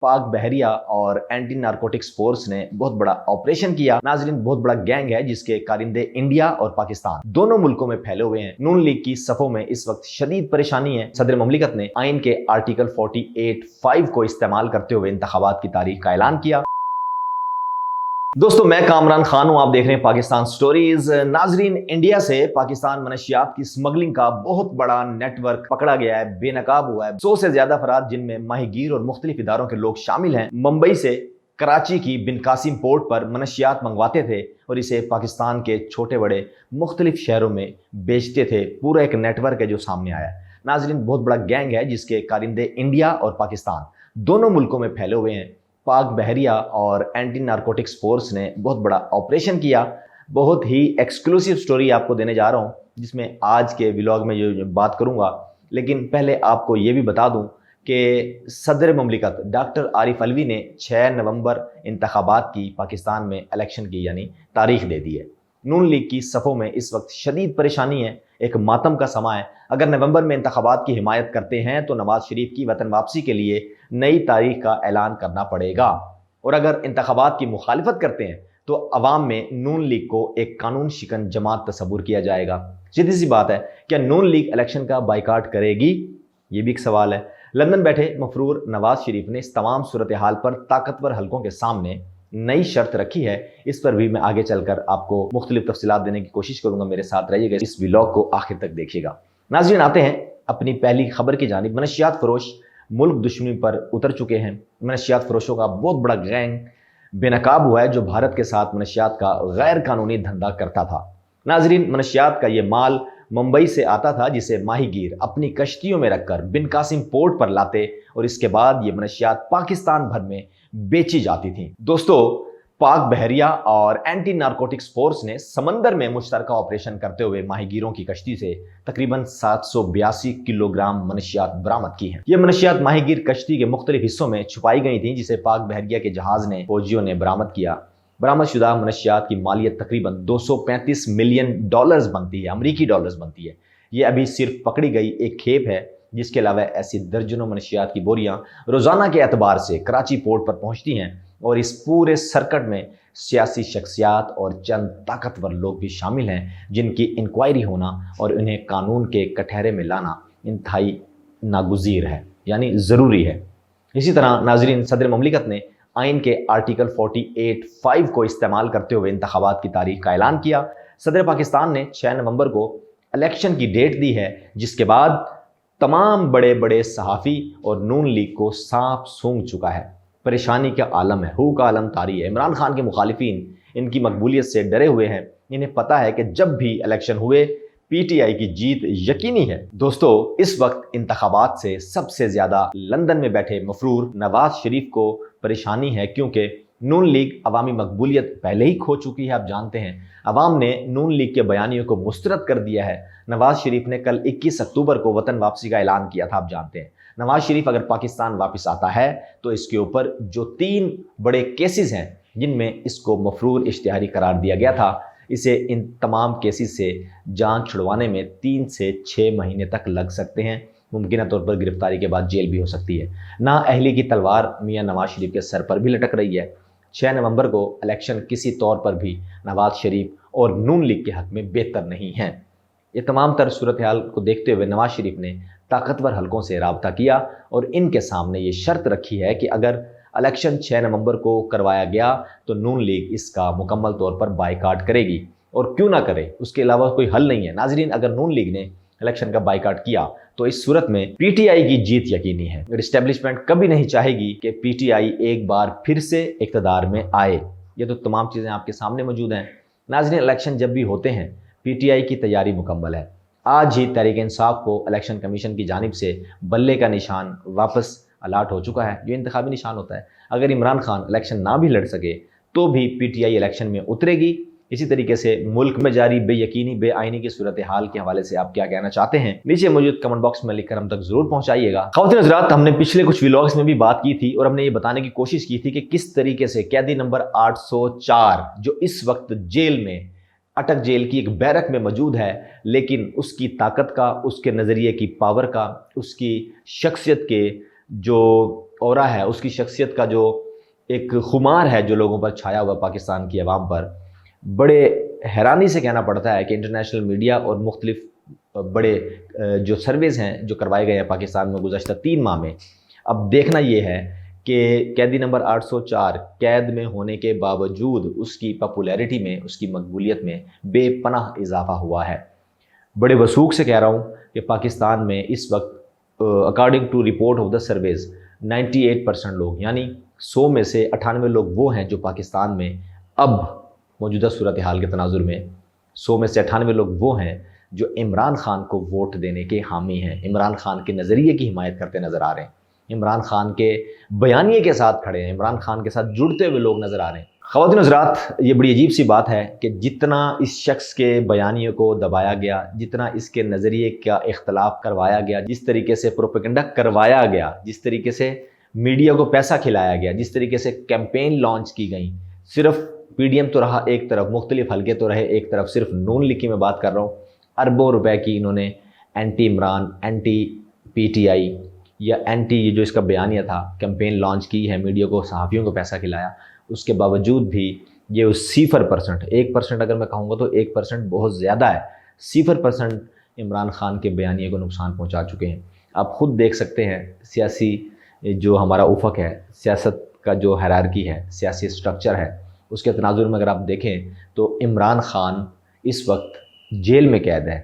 पाक बहरिया और anti narcotics force ने बहुत बड़ा ऑपरेशन किया। नाजरीन, बहुत बड़ा गैंग है जिसके कारिंदे इंडिया और पाकिस्तान दोनों मुल्कों में फैले हुए हैं। नून लीग की सफों में इस वक्त शदीद परेशानी है। सदर ममलिकत ने आइन के आर्टिकल 48(5) को इस्तेमाल करते हुए इंतखाबात की तारीख का ऐलान किया। दोस्तों, मैं कामरान खान हूं, आप देख रहे हैं पाकिस्तान स्टोरीज। नाजरीन, इंडिया से पाकिस्तान मनशियात की स्मगलिंग का बहुत बड़ा नेटवर्क पकड़ा गया है, बेनकाब हुआ है। 100 से ज्यादा अफराद जिनमें माहीगीर और मुख्तलिफ इदारों के लोग शामिल हैं, मुंबई से कराची की बिन कासिम पोर्ट पर मनशियात मंगवाते थे और इसे पाकिस्तान के छोटे बड़े मुख्तलिफ शहरों में बेचते थे। पूरा एक नेटवर्क है जो सामने आया है। नाजरीन, बहुत बड़ा गैंग है जिसके कारिंदे इंडिया और पाकिस्तान दोनों मुल्कों में फैले हुए हैं। पाक बहरिया और एंटी नारकोटिक्स फोर्स ने बहुत बड़ा ऑपरेशन किया। बहुत ही एक्सक्लूसिव स्टोरी आपको देने जा रहा हूं, जिसमें आज के व्लॉग में जो बात करूंगा। लेकिन पहले आपको ये भी बता दूं कि सदर ममलिकत डॉक्टर आरिफ अलवी ने 6 नवंबर इंतखाबात की पाकिस्तान में इलेक्शन की यानी तारीख दे दी है। नून लीग की सफ़ों में इस वक्त शदीद परेशानी है, एक मातम का समा है। अगर नवंबर में इंतखाबात की हिमायत करते हैं तो नवाज शरीफ की वतन वापसी के लिए नई तारीख का ऐलान करना पड़ेगा, और अगर इंतखाबात की मुखालिफत करते हैं तो अवाम में नून लीग को एक कानून शिकन जमात तस्वुर किया जाएगा। सीधी सी बात है, क्या नून लीग इलेक्शन का बाइकाट करेगी? ये भी एक सवाल है। लंदन बैठे मफरूर नवाज शरीफ ने इस तमाम सूरत हाल पर ताकतवर हलकों के सामने नई शर्त रखी है। इस पर भी मैं आगे चलकर आपको मुख्तलिफ तफसीलात देने की कोशिश करूंगा। मेरे साथ रहिएगा, इस व्लॉग को आखिर तक देखिएगा। नाज़रीन, आते हैं अपनी पहली खबर की जानिब। मनशियात फरोश मुल्क दुश्मनी पर उतर चुके हैं। मनशियात फरोशों का बहुत बड़ा गैंग बेनकाब हुआ है जो भारत के साथ मनशियात का गैर कानूनी धंधा करता था। नाजरीन, मनशियात का ये माल मुंबई से आता था जिसे माहीगीर अपनी कश्तियों में रखकर बिन कासिम पोर्ट पर लाते और इसके बाद ये मनशियात पाकिस्तान भर में बेची जाती थी। दोस्तों, पाक बहरिया और एंटी नारकोटिक्स फोर्स ने समंदर में मुश्तरका ऑपरेशन करते हुए माहीगीरों की कश्ती से तकरीबन 782 किलोग्राम मनशियात बरामद की हैं। ये मनशियात माहीगीर कश्ती के मुख्तलिफ हिस्सों में छुपाई गई थी, जिसे पाक बहरिया के जहाज ने फौजियों ने बरामद किया। बरामदशुदा मनशियात की मालियत तकरीबन 235 मिलियन डॉलर्स बनती है, अमरीकी डॉलर्स बनती है। ये अभी सिर्फ पकड़ी गई एक खेप है, जिसके अलावा ऐसी दर्जनों मनशियात की बोरियां रोजाना के एतबार से कराची पोर्ट पर पहुंचती हैं, और इस पूरे सर्कट में सियासी शख्सियात और चंद ताकतवर लोग भी शामिल हैं, जिनकी इंक्वायरी होना और उन्हें कानून के कटहरे में लाना इंतहाई नागुज़ीर है, यानी ज़रूरी है। इसी तरह नाजरीन, सदर ममलिकत ने आइन के आर्टिकल 48(5) को इस्तेमाल करते हुए इंतखाबात की तारीख का ऐलान किया। सदर पाकिस्तान ने 6 नवंबर को इलेक्शन की डेट दी है, जिसके बाद तमाम बड़े बड़े सहाफ़ी और नून लीग को सांप सूंघ चुका है। परेशानी का आलम है, हू का आलम तारी है। इमरान खान के मुखालिफिन इनकी मकबूलियत से डरे हुए हैं। इन्हें पता है कि जब भी इलेक्शन हुए पीटीआई की जीत यकीनी है। दोस्तों, इस वक्त इंतखाबात से सबसे ज्यादा लंदन में बैठे मफरूर नवाज शरीफ को परेशानी है, क्योंकि नून लीग अवामी मकबूलियत पहले ही खो चुकी है। आप जानते हैं, अवाम ने नून लीग के बयानियों को मुस्तरद कर दिया है। नवाज शरीफ ने कल 21 अक्टूबर को वतन वापसी का ऐलान किया था। आप जानते हैं, नवाज शरीफ अगर पाकिस्तान वापस आता है तो इसके ऊपर जो 3 बड़े केसेस हैं, जिनमें इसको मफरूर इश्तिहारी करार दिया गया था, इसे इन तमाम केसेस से जान छुड़वाने में 3 से 6 महीने तक लग सकते हैं। मुमकिन तौर पर गिरफ्तारी के बाद जेल भी हो सकती है। ना अहली की तलवार मियां नवाज शरीफ के सर पर भी लटक रही है। 6 नवंबर को इलेक्शन किसी तौर पर भी नवाज शरीफ और नून लीग के हक में बेहतर नहीं है। ये तमाम तर सूरत हाल को देखते हुए नवाज शरीफ ने ताकतवर हलकों से राब्ता किया और इनके सामने ये शर्त रखी है कि अगर इलेक्शन 6 नवंबर को करवाया गया तो नून लीग इसका मुकम्मल तौर पर बाइकाट करेगी, और क्यों ना करे, उसके अलावा कोई हल नहीं है। नाजरीन, अगर नून लीग ने इलेक्शन का बाइकाट किया तो इस सूरत में पीटीआई की जीत यकीनी है। एस्टेब्लिशमेंट कभी नहीं चाहेगी कि पीटीआई एक बार फिर से इक़्तिदार में आए। ये तो तमाम चीज़ें आपके सामने मौजूद हैं। नाजरीन, इलेक्शन जब भी होते हैं पीटीआई की तैयारी मुकम्मल है। आज ही तहरीक इंसाफ को इलेक्शन कमीशन की जानिब से बल्ले का निशान वापस अलाट हो चुका है, जो इंतखाबी निशान होता है। अगर इमरान खान इलेक्शन ना भी लड़ सके तो भी पीटीआई इलेक्शन में उतरेगी। इसी तरीके से मुल्क में जारी बेयकीनी बेआईनी की सूरत हाल के हवाले से आप क्या कहना चाहते हैं, नीचे मौजूद कमेंट बॉक्स में लिखकर हम तक जरूर पहुंचाइएगा। ख़वातीन हज़रात, हमने पिछले कुछ व्लॉग्स में भी बात की थी और हमने ये बताने की कोशिश की थी कि किस तरीके से कैदी नंबर 804 जो इस वक्त जेल में अटक जेल की एक बैरक में मौजूद है, लेकिन उसकी ताकत का, उसके नज़रिए की पावर का, उसकी शख्सियत के जो ऑरा है, उसकी शख्सियत का जो एक खुमार है जो लोगों पर छाया हुआ पाकिस्तान की आवाम पर, बड़े हैरानी से कहना पड़ता है कि इंटरनेशनल मीडिया और मुख्तलिफ बड़े जो सर्वेज़ हैं जो करवाए गए हैं पाकिस्तान में गुज़श्ता 3 माह में, अब देखना ये है कि कैदी नंबर 804 कैद में होने के बावजूद उसकी पॉपुलैरिटी में, उसकी मकबूलियत में बेपनाह इजाफा हुआ है। बड़े वसूख से कह रहा हूँ कि पाकिस्तान में इस वक्त according to report of the surveys 98% लोग, यानी 100 में से 98 लोग वो हैं जो पाकिस्तान में अब मौजूदा सूरत हाल के तनाजुर में 100 में से 98 लोग वो हैं जो इमरान खान को वोट देने के हामी हैं, इमरान खान के नज़रिए की हिमायत करते नज़र आ रहे हैं, इमरान खान के बयानिए के साथ खड़े हैं, इमरान खान के साथ जुड़ते हुए लोग नज़र आ रहे हैं। ख़वातीन हज़रात, ये बड़ी अजीब सी बात है कि जितना इस शख्स के बयानियों को दबाया गया, जितना इसके नज़रिए का इख्तलाफ करवाया गया, जिस तरीके से प्रोपेगेंडा करवाया गया, जिस तरीके से मीडिया को पैसा खिलाया गया, जिस तरीके से कैंपेन लॉन्च की गई, सिर्फ पीडीएम तो रहा एक तरफ, मुख्तलिफ हलके तो रहे एक तरफ, सिर्फ नून लीग की मैं बात कर रहा हूँ, अरबों रुपए की इन्होंने एंटी इमरान, एंटी पीटीआई या एंटी ये जो इसका बयानिया था कैंपेन लॉन्च की है, मीडिया को, सहाफ़ियों को पैसा खिलाया। उसके बावजूद भी ये 0% 1% अगर मैं कहूँगा तो 1% बहुत ज़्यादा है, 0% इमरान खान के बयानिए को नुकसान पहुँचा चुके हैं। आप ख़ुद देख सकते हैं सियासी जो हमारा उफ़क़ है, सियासत का जो हायरार्की है, सियासी स्ट्रक्चर है, उसके तनाजुर में अगर आप देखें तो इमरान खान इस वक्त जेल में कैद है,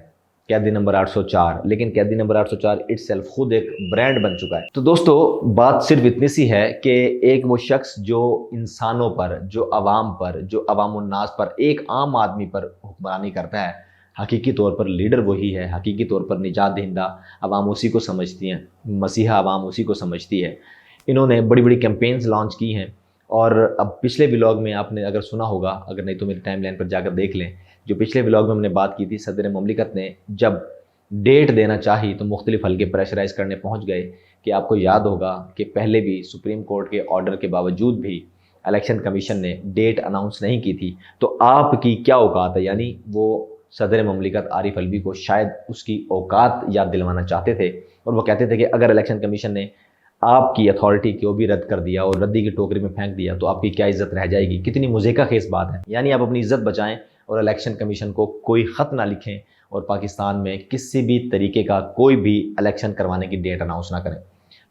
कैदी नंबर 804, लेकिन कैदी नंबर 804 इटसेल्फ खुद एक ब्रांड बन चुका है। तो दोस्तों, बात सिर्फ इतनी सी है कि एक वो शख्स जो इंसानों पर, जो अवाम पर, जो अवामुन्नास पर, एक आम आदमी पर हुक्मरानी करता है, हकीकी तौर पर लीडर वही है, हकीकी तौर पर निजात दहिंदा अवाम उसी को समझती हैं, मसीहा अवाम उसी को समझती है। इन्होंने बड़ी बड़ी कैंपेन्स लॉन्च की हैं और अब पिछले व्लॉग में आपने अगर सुना होगा, अगर नहीं तो मेरी टाइमलाइन पर जाकर देख लें, जो पिछले व्लॉग में हमने बात की थी, सदर ममलिकत ने जब डेट देना चाही तो मुख्तलिफ हल्के प्रेशराइज़ करने पहुंच गए कि आपको याद होगा कि पहले भी सुप्रीम कोर्ट के ऑर्डर के बावजूद भी इलेक्शन कमीशन ने डेट अनाउंस नहीं की थी। तो आपकी क्या औकात है, यानी वो सदर ममलिकत आरिफ अलवी को शायद उसकी औकात याद दिलवाना चाहते थे और वो कहते थे कि अगर इलेक्शन कमीशन ने आपकी अथॉरिटी को भी रद्द कर दिया और रद्दी की टोकरी में फेंक दिया तो आपकी क्या इज़्ज़त रह जाएगी। कितनी मुज़ेका खेस बात है। यानी आप अपनी इज़्ज़त बचाएं और इलेक्शन कमीशन को कोई ख़त ना लिखें और पाकिस्तान में किसी भी तरीके का कोई भी इलेक्शन करवाने की डेट अनाउंस ना करें।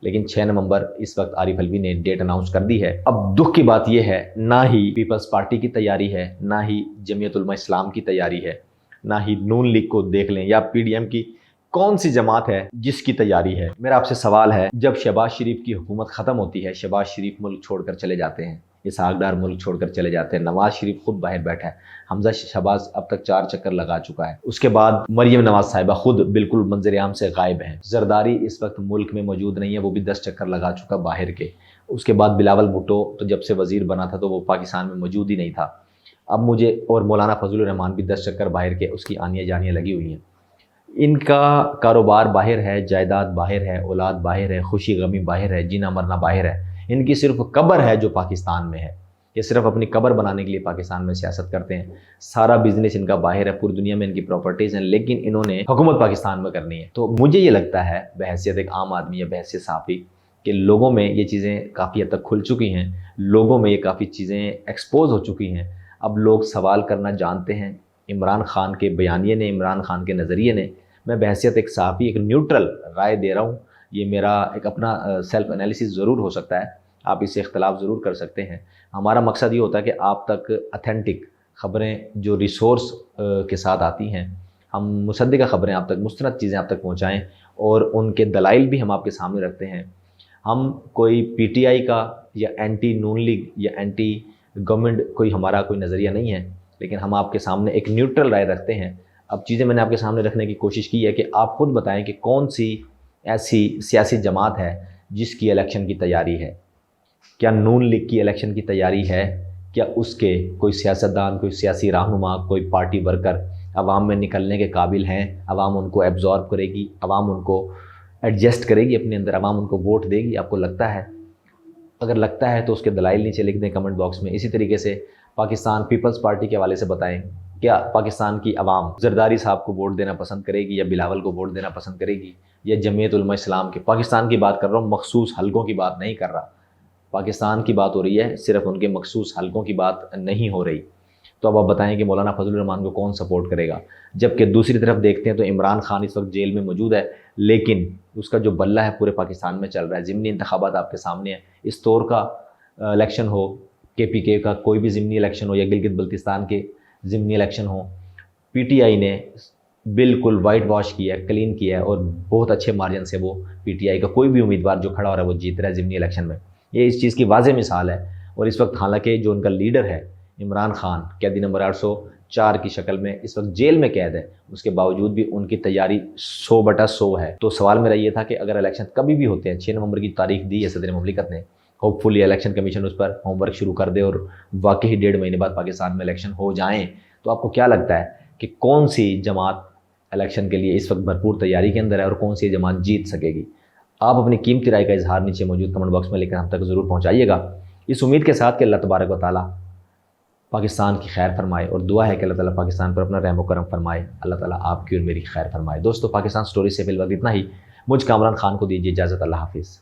लेकिन 6 नवंबर इस वक्त आरिफ अलवी ने डेट अनाउंस कर दी है। अब दुख की बात यह है, ना ही पीपल्स पार्टी की तैयारी है, ना ही जमीयत उलमा इस्लाम की तैयारी है, ना ही नून लीग को देख लें या पीडीएम की कौन सी जमात है जिसकी तैयारी है। मेरा आपसे सवाल है, जब शहबाज शरीफ की हुकूमत ख़त्म होती है, शहबाज शरीफ मुल्क छोड़कर चले जाते हैं, इसहाक डार मुल्क छोड़कर चले जाते हैं, नवाज शरीफ खुद बाहर बैठा है, हमजा शहबाज अब तक 4 चक्कर लगा चुका है, उसके बाद मरियम नवाज साहिबा खुद बिल्कुल मंजर आम से गायब हैं, जरदारी इस वक्त मुल्क में मौजूद नहीं है, वो भी 10 चक्कर लगा चुका बाहर के। उसके बाद बिलावल भुट्टो तो जब से वजीर बना था तो वो पाकिस्तान में मौजूद ही नहीं था। अब मुझे और मौलाना फजलुर रहमान भी 10 चक्कर बाहर के, उसकी आनियाँ जानियाँ लगी हुई हैं। इनका कारोबार बाहर है, जायदाद बाहर है, औलाद बाहर है, खुशी गमी बाहर है, जीना मरना बाहर है। इनकी सिर्फ कब्र है जो पाकिस्तान में है। ये सिर्फ अपनी कब्र बनाने के लिए पाकिस्तान में सियासत करते हैं। सारा बिजनेस इनका बाहर है, पूरी दुनिया में इनकी प्रॉपर्टीज़ हैं, लेकिन इन्होंने हुकूमत पाकिस्तान में करनी है। तो मुझे ये लगता है बहैसियत एक आम आदमी या बहैसियत सहाफ़ी कि लोगों में ये चीज़ें काफ़ी हद तक खुल चुकी हैं, लोगों में ये काफ़ी चीज़ें एक्सपोज हो चुकी हैं। अब लोग सवाल करना जानते हैं। इमरान खान के बयानिए ने, इमरान खान के नज़रिए ने, मैं बहैसियत एक सहाफ़ी एक न्यूट्रल राय दे रहा हूँ। ये मेरा एक अपना सेल्फ एनालिसिस ज़रूर हो सकता है, आप इससे इख्तलाफ ज़रूर कर सकते हैं। हमारा मकसद ये होता है कि आप तक अथेंटिक ख़बरें जो रिसोर्स के साथ आती हैं, हम मुसद्दिक़ा ख़बरें आप तक, मुस्तनद चीज़ें आप तक पहुँचाएँ और उनके दलाइल भी हम आपके सामने रखते हैं। हम कोई पीटीआई का या एंटी नून लीग या एंटी गवर्नमेंट कोई हमारा कोई नज़रिया नहीं है, लेकिन हम आपके सामने एक न्यूट्रल राय रखते हैं। अब चीज़ें मैंने आपके सामने रखने की कोशिश की है कि आप खुद बताएं कि कौन सी ऐसी सियासी जमात है जिसकी इलेक्शन की तैयारी है। क्या नून लीग की इलेक्शन की तैयारी है? क्या उसके कोई सियासतदान, कोई सियासी रहनुमा, कोई पार्टी वर्कर अवाम में निकलने के काबिल हैं? अवाम उनको एब्जॉर्ब करेगी, अवाम उनको एडजस्ट करेगी अपने अंदर, अवाम उनको वोट देगी? आपको लगता है? अगर लगता है तो उसके दलाइल नीचे लिख दें कमेंट बॉक्स में। इसी तरीके से पाकिस्तान पीपल्स पार्टी के हवाले से बताएं, क्या पाकिस्तान की अवाम जरदारी साहब को वोट देना पसंद करेगी या बिलावल को वोट देना पसंद करेगी? یا جمعیت علماء اسلام کے، پاکستان کی بات کر رہا ہوں، مخصوص حلقوں کی بات نہیں کر رہا، پاکستان کی بات ہو رہی ہے، صرف ان کے مخصوص حلقوں کی بات نہیں ہو رہی. تو اب آپ بتائیں کہ مولانا فضل الرحمان کو کون سپورٹ کرے گا؟ جبکہ دوسری طرف دیکھتے ہیں تو عمران خان اس وقت جیل میں موجود ہے، لیکن اس کا جو بلہ ہے پورے پاکستان میں چل رہا ہے. ضمنی انتخابات آپ کے سامنے ہیں، اس طور کا الیکشن ہو، کے پی کے کا کوئی بھی ضمنی الیکشن ہو یا گلگت بلتستان کے ضمنی election who, P T I نے بالکل وائٹ واش کیا ہے، کلین کیا ہے، اور بہت اچھے مارجن سے وہ پی ٹی آئی کا کوئی بھی امیدوار جو کھڑا ہو رہا ہے وہ جیت رہا ہے ضمنی الیکشن میں. یہ اس چیز کی واضح مثال ہے. اور اس وقت حالانکہ جو ان کا لیڈر ہے عمران خان، قیدی نمبر 804 کی شکل میں اس وقت جیل میں قید ہے، اس کے باوجود بھی ان کی تیاری 100/100 ہے. تو سوال میرا یہ تھا کہ اگر الیکشن کبھی بھی ہوتے ہیں، 6 نومبر کی تاریخ دی ہے صدر مملکت نے، ہوپ فلی الیکشن کمیشن اس پر ہوم ورک شروع کر دے اور واقعی 1.5 مہینے بعد پاکستان میں الیکشن ہو جائیں، تو آپ کو کیا لگتا ہے کہ کون سی جماعت الیکشن کے لیے اس وقت بھرپور تیاری کے اندر ہے اور کون سی جماعت جیت سکے گی؟ آپ اپنی قیمتی رائے کا اظہار نیچے موجود کمنٹ باکس میں لے کر ہم تک ضرور پہنچائیے گا، اس امید کے ساتھ کہ اللہ تبارک و تعالیٰ پاکستان کی خیر فرمائے، اور دعا ہے کہ اللہ تعالیٰ پاکستان پر اپنا رحم و کرم فرمائے. اللہ تعالیٰ آپ کی اور میری خیر فرمائے. دوستو، پاکستان سٹوری سے فی الوقت اتنا ہی. مجھ کامران خان کو دیجیے اجازت. اللہ حافظ.